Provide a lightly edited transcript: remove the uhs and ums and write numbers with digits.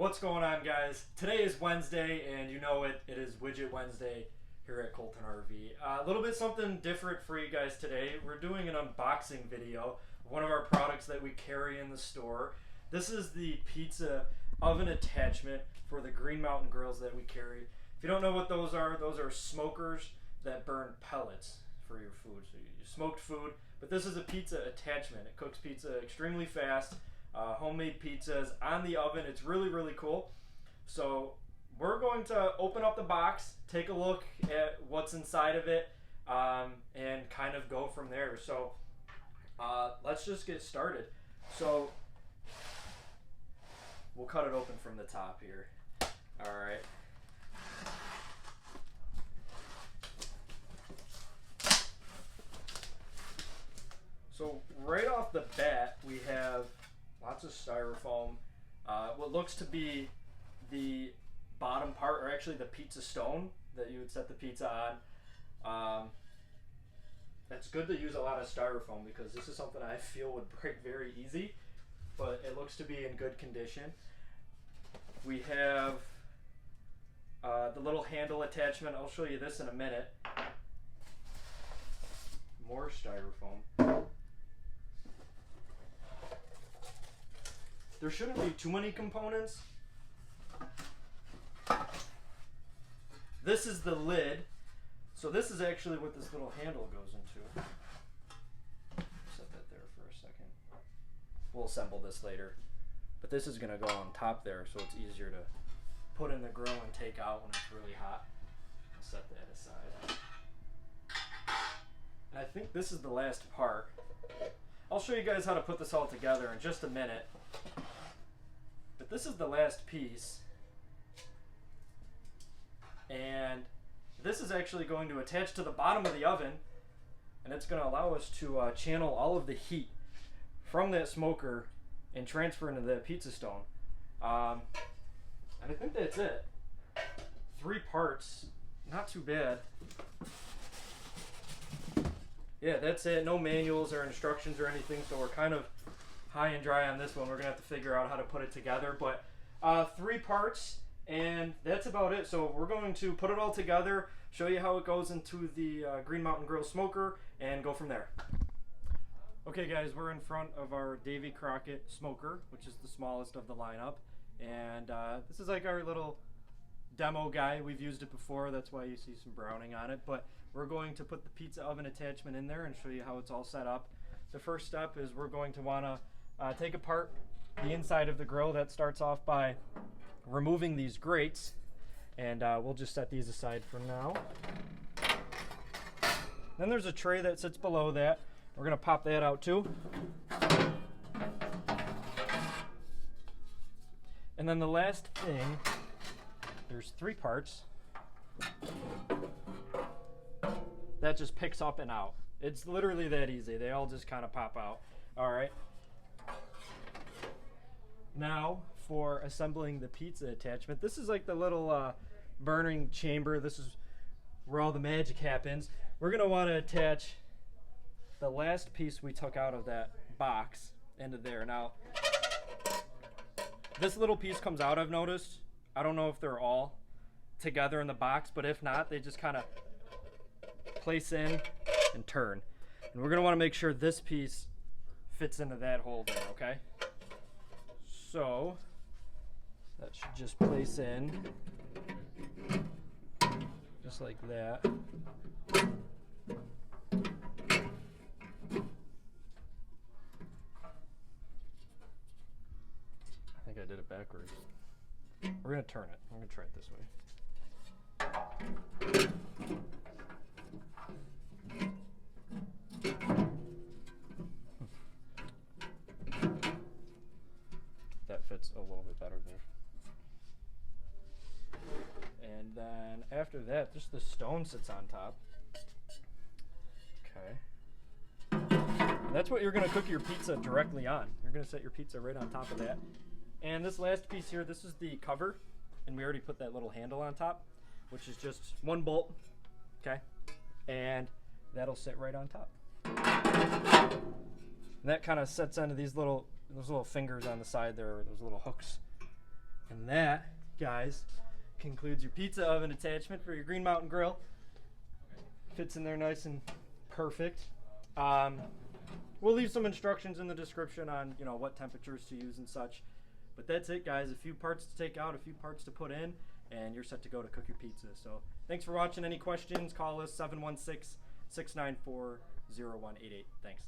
What's going on, guys? Today is Wednesday, and you know it is Widget Wednesday here at Colton RV. A little bit something different for you guys today. We're doing an unboxing video of one of our products that we carry in the store. This is the pizza oven attachment for the Green Mountain grills that we carry. If you don't know what those are smokers that burn pellets for your food. So you smoked food, but this is a pizza attachment. It cooks pizza extremely fast. Homemade pizzas on the oven. It's really, really cool. So we're going to open up the box, take a look at what's inside of it, and kind of go from there. So let's just get started. So we'll cut it open from the top here. All right. So right off the bat, we have lots of styrofoam. What looks to be the bottom part, or actually the pizza stone that you would set the pizza on. It's good to use a lot of styrofoam because this is something I feel would break very easy, but it looks to be in good condition. We have the little handle attachment. I'll show you this in a minute. More styrofoam. There shouldn't be too many components. This is the lid. So this is actually what this little handle goes into. Set that there for a second. We'll assemble this later. But this is going to go on top there, so it's easier to put in the grill and take out when it's really hot. I'll set that aside. And I think this is the last part. I'll show you guys how to put this all together in just a minute. But this is the last piece. And this is actually going to attach to the bottom of the oven, and it's going to allow us to channel all of the heat from that smoker and transfer into the pizza stone. And I think that's it. 3 parts, not too bad. Yeah, that's it. No manuals or instructions or anything, so we're kind of high and dry on this one. We're gonna have to figure out how to put it together, but 3 parts, and that's about it. So we're going to put it all together, show you how it goes into the Green Mountain Grill smoker, and go from there. Okay, guys, we're in front of our Davy Crockett smoker, which is the smallest of the lineup, and this is like our little demo guy. We've used it before, that's why you see some browning on it, but we're going to put the pizza oven attachment in there and show you how it's all set up. The first step is we're going to want to take apart the inside of the grill. That starts off by removing these grates, and we'll just set these aside for now. Then there's a tray that sits below that. We're going to pop that out too. And then the last thing, there's 3 parts that just picks up and out. It's literally that easy. They all just kind of pop out. All right. Now for assembling the pizza attachment. This is like the little burning chamber. This is where all the magic happens. We're going to want to attach the last piece we took out of that box into there. Now, this little piece comes out, I've noticed. I don't know if they're all together in the box, but if not, they just kind of place in and turn. And we're going to want to make sure this piece fits into that hole there, okay? So that should just place in just like that. I think I did it backwards. We're going to turn it. I'm going to try it this way. That fits a little bit better there. And then after that, just the stone sits on top. Okay. And that's what you're going to cook your pizza directly on. You're going to set your pizza right on top of that. And this last piece here, this is the cover, and we already put that little handle on top, which is just 1 bolt, okay? And that'll sit right on top. And that kind of sets onto those little fingers on the side there, those little hooks. And And that, guys, concludes your pizza oven attachment for your Green Mountain Grill. Fits in there nice and perfect. We'll leave some instructions in the description on, you know, what temperatures to use and such. But that's it, guys. A few parts to take out, a few parts to put in, and you're set to go to cook your pizza. So thanks for watching. Any questions, call us 716-694-0188. Thanks.